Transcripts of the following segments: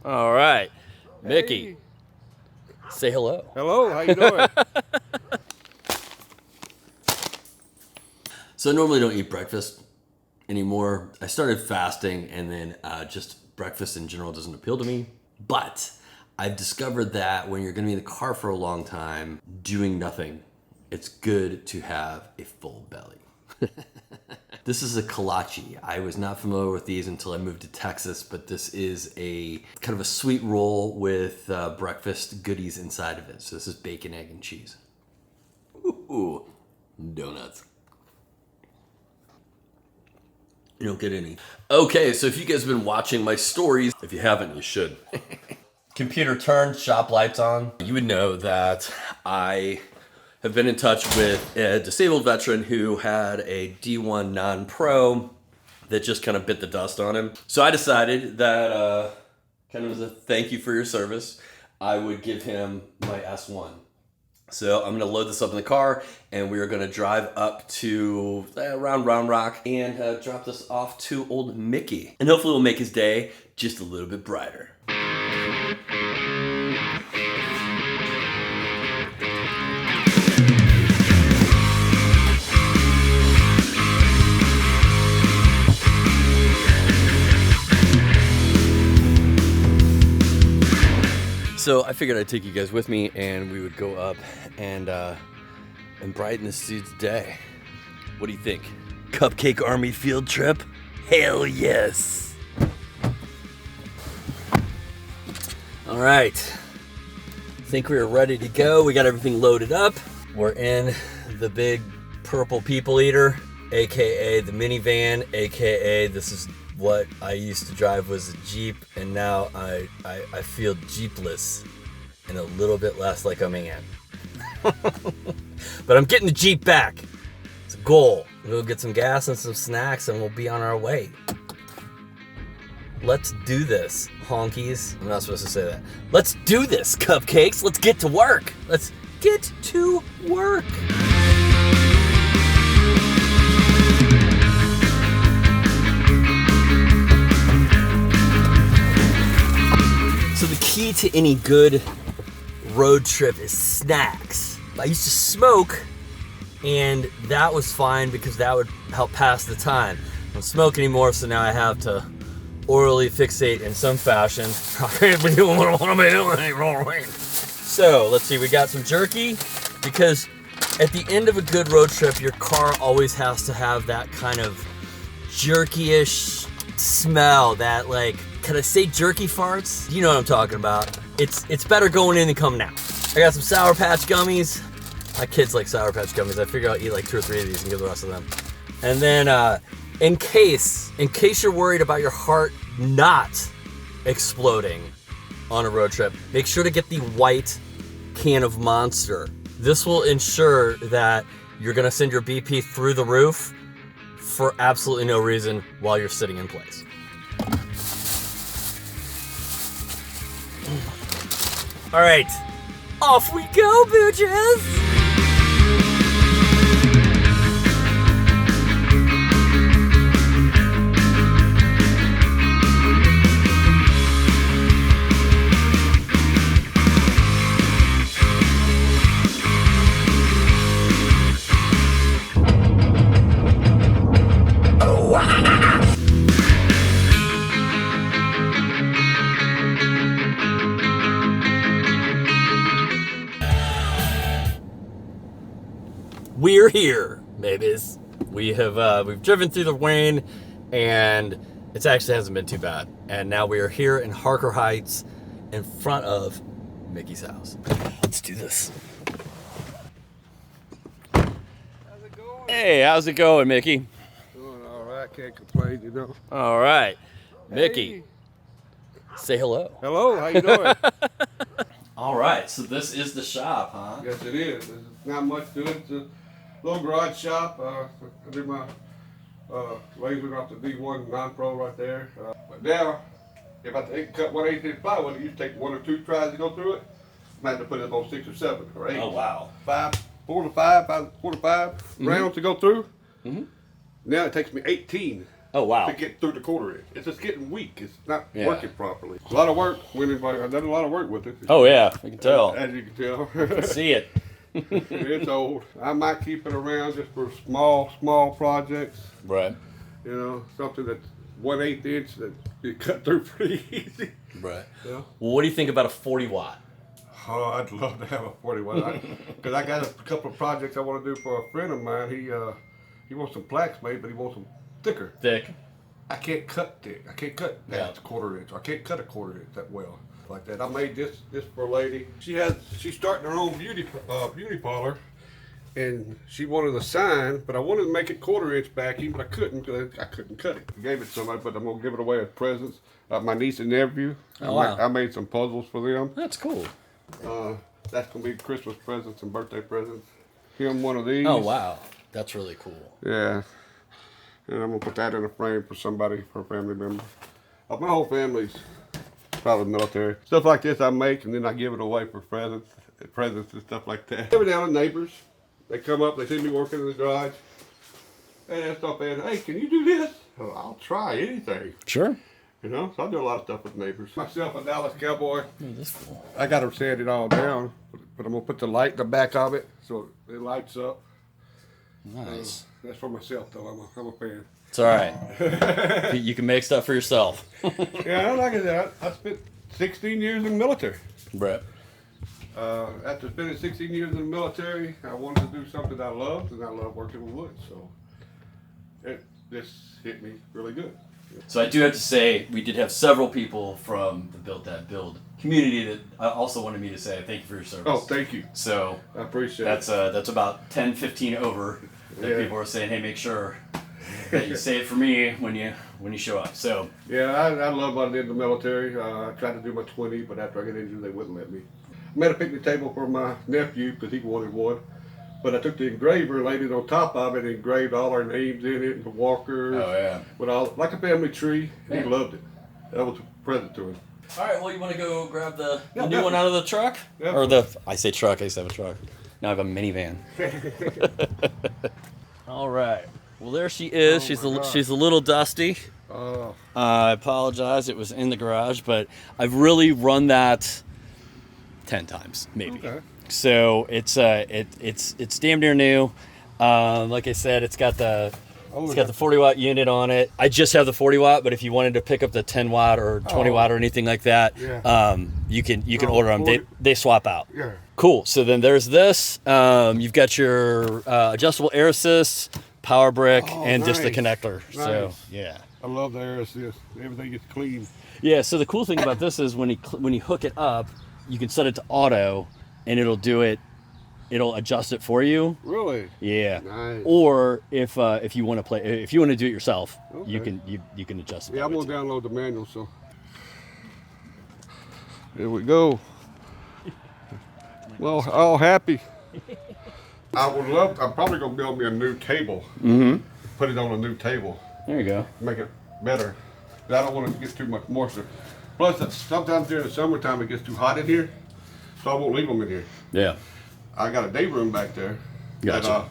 All right. Mickey, Hey. say hello. Hello, how you doing? So I normally don't eat breakfast anymore. I started fasting, and then just breakfast in general doesn't appeal to me. But I've discovered that when you're going to be in the car for a long time doing nothing, it's good to have a full belly. This is a kolache. I was not familiar with these until I moved to Texas, but this is a kind of a sweet roll with breakfast goodies inside of it. So this is bacon, egg, and cheese. Ooh, donuts. You don't get any. Okay, so if you guys have been watching my stories, if you haven't, you should. Computer turned, shop lights on. You would know that I have been in touch with a disabled veteran who had a D1 non-pro that just kind of bit the dust on him. So I decided that, kind of as a thank you for your service, I would give him my S1. So I'm gonna load this up in the car, and we are gonna drive up to around Round Rock and drop this off to old Mickey. And hopefully we'll make his day just a little bit brighter. So I figured I'd take you guys with me, and we would go up and brighten this dude's day. What do you think? Cupcake Army field trip? Hell yes! All right, think we are ready to go. We got everything loaded up. We're in the big purple people eater, AKA the minivan, AKA this is what I used to drive was a Jeep, and now I feel Jeepless and a little bit less like a man. But I'm getting the Jeep back. It's a goal. We'll get some gas and some snacks, and we'll be on our way. Let's do this, honkies. I'm not supposed to say that. Let's do this, cupcakes. Let's get to work. Let's get to work. So the key to any good road trip is snacks. I used to smoke, and that was fine because that would help pass the time. I don't smoke anymore, so now I have to orally fixate in some fashion. I can't be doing what I want to be doing. So let's see, we got some jerky, because at the end of a good road trip, your car always has to have that kind of jerky-ish smell, that like, can I say jerky farts? You know what I'm talking about. It's better going in than coming out. I got some Sour Patch gummies. My kids like Sour Patch gummies. I figure I'll eat like 2 or 3 of these and give the rest of them. And then in case you're worried about your heart not exploding on a road trip, make sure to get the white can of Monster. This will ensure that you're gonna send your BP through the roof for absolutely no reason while you're sitting in place. All right, off we go, booches! We're here, babies. We've driven through the rain, and it actually hasn't been too bad. And now we are here in Harker Heights, in front of Mickey's house. Let's do this. How's it going? Hey, how's it going, Mickey? Doing all right, can't complain, you know. All right, Mickey, Hey. say hello. Hello, how you doing? All right, so this is the shop, huh? Yes, it is. There's not much to it. It's a little garage shop. I did my laser off the D1 non-pro right there. But now, if I cut 1/8 inch plywood, it used to take 1 or 2 tries to go through it. I might have to put it on 6 or 7 or 8. Oh, wow. 4 to 5 rounds to go through. Mm-hmm. Now it takes me 18. Oh, wow. to get through the quarter inch. It's just getting weak. It's not working properly. A lot of work. I've done a lot of work with it. Oh, yeah. I can tell. As you can tell. See it. It's old. I might keep it around just for small projects. Right. You know, something that's 1/8 inch that you cut through pretty easy. Right. Yeah. Well, what do you think about a 40 watt? Oh, I'd love to have a 40 watt. Because I got a couple of projects I want to do for a friend of mine. He wants some plaques made, but he wants them thicker. Thick. I can't cut thick. I can't cut past 1/4 inch. I can't cut a 1/4 inch that well like that. I made this for a lady. She's starting her own beauty parlor, and she wanted a sign, but I wanted to make it 1/4 inch backing, but I couldn't because I couldn't cut it. I gave it to somebody, but I'm gonna give it away as presents. My niece and nephew. Oh, wow. I made some puzzles for them. That's cool. That's gonna be Christmas presents and birthday presents. Him one of these. Oh, wow. That's really cool. Yeah. And I'm gonna put that in a frame for somebody, for a family member. My whole family's probably military. Stuff like this I make, and then I give it away for presents and stuff like that. Every now and then neighbors, they come up, they see me working in the garage, and they start saying, "Hey, can you do this?" Oh, I'll try anything. Sure. You know, so I do a lot of stuff with neighbors. Myself, a Dallas Cowboy. Oh, that's cool. I got them sand it all down, but I'm gonna put the light in the back of it so it lights up. Nice. That's for myself, though. I'm a fan. It's all right. You can make stuff for yourself. Yeah, like I said, I spent 16 years in the military. Brett. After spending 16 years in the military, I wanted to do something I loved, and I love working with wood. So this hit me really good. So I do have to say, we did have several people from the Build That Build community that also wanted me to say thank you for your service. Oh, thank you. So I appreciate that's about 10, 15 over that people are saying, hey, make sure that you say it for me when you show up. So yeah, I love what I did in the military. I tried to do my 20, but after I got injured, they wouldn't let me. I made a picnic table for my nephew because he wanted one. But I took the engraver, laid it on top of it, and engraved all our names in it, and the walkers. Oh, yeah. With all, like a family tree. Yeah. He loved it. That was a present to him. all right, well, you want to go grab the Yeah, new one out of the truck? Yeah. Or I say truck, I used to have a truck. Now I have a minivan. All right. Well, there she is. Oh, She's a little dusty. Oh, I apologize. It was in the garage, but I've really run that 10 times, maybe. okay. So it's damn near new. Like I said, it's got the 40 watt unit on it. I just have the 40 watt, but if you wanted to pick up the 10 watt or 20 watt or anything like that, you can order them. 40. They swap out. Yeah. Cool. So then there's this. You've got your adjustable air assist, power brick, and just the nice. connector. So Nice. yeah. I love the air assist. Everything gets clean. Yeah. So the cool thing about this is when you hook it up, you can set it to auto, and it'll do it. It'll adjust it for you. Really? Yeah. Nice. Or if you want to do it yourself, Okay. you can adjust it. Yeah, I'm gonna download the manual. So here we go. Well, all happy. I'm probably gonna build me a new table. Mm-hmm. Put it on a new table. There you go. Make it better. I don't want it to get too much moisture. Plus, sometimes during the summertime it gets too hot in here, so I won't leave them in here. Yeah. I got a day room back there. Gotcha.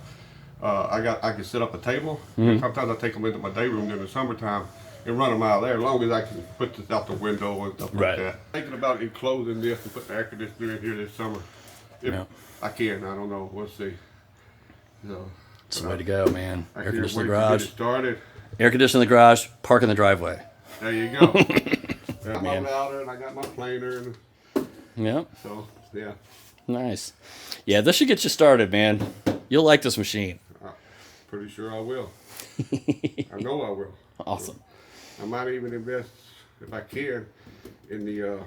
That, I can set up a table. And sometimes I take them into my day room during the summertime and run them out there, as long as I can put this out the window and stuff Right. like that. Thinking about enclosing this and putting the air conditioner in here this summer. If I can, I don't know. We'll see. So, It's the way to go, man. I Air can't conditioner in wait the to garage. get it started. Air conditioner in the garage. Park in the driveway. There you go. Got my Man. router and I got my planer, and Yep. so yeah. Nice. Yeah, this should get you started, man. You'll like this machine. Pretty sure I will. I know I will. Awesome. I might even invest, if I can, in you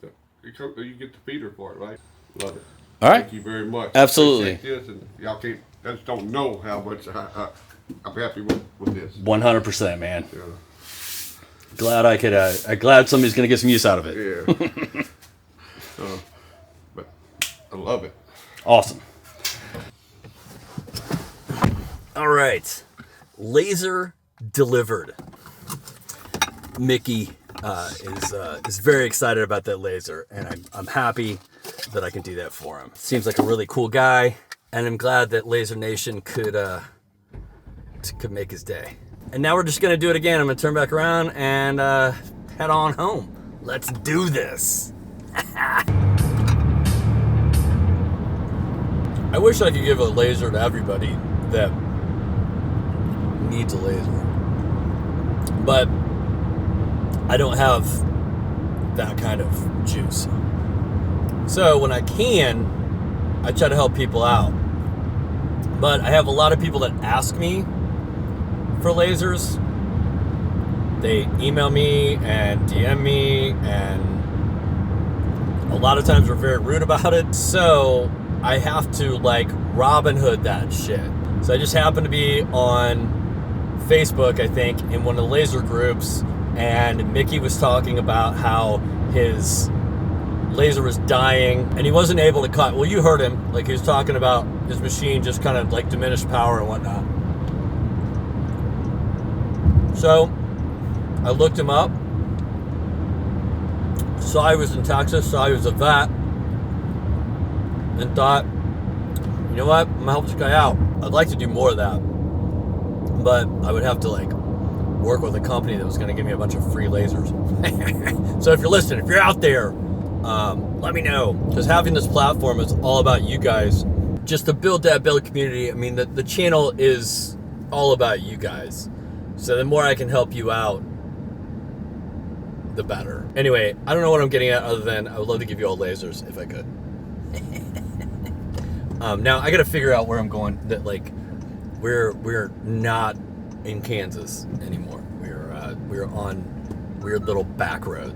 get the feeder for it, right? Love it. All right. Thank you very much. Absolutely. Appreciate this, and y'all can't, I just don't know how much I'm happy with this. 100%, man. Yeah. Glad I could. Glad somebody's gonna get some use out of it. Yeah. But I love it. Awesome. All right, laser delivered. Mickey is very excited about that laser, and I'm happy that I can do that for him. Seems like a really cool guy, and I'm glad that Laser Nation could make his day. And now we're just gonna do it again. I'm gonna turn back around and head on home. Let's do this. I wish I could give a laser to everybody that needs a laser, but I don't have that kind of juice. So when I can, I try to help people out. But I have a lot of people that ask me for lasers. They email me and DM me, and a lot of times we're very rude about it. So I have to like Robin Hood that shit. So I just happened to be on Facebook, I think, in one of the laser groups, and Mickey was talking about how his laser was dying and he wasn't able to cut. Well, you heard him, like he was talking about his machine just kind of like diminished power and whatnot. So I looked him up, saw he was in Texas, saw he was a vet, and thought, you know what, I'm gonna help this guy out. I'd like to do more of that, but I would have to like work with a company that was gonna give me a bunch of free lasers. So if you're listening, if you're out there, let me know, because having this platform is all about you guys, just to build that community. I mean, the channel is all about you guys, so the more I can help you out, the better. Anyway, I don't know what I'm getting at other than I would love to give you all lasers if I could. Now I got to figure out where I'm going. That like we're not in Kansas anymore. We're on weird little back roads.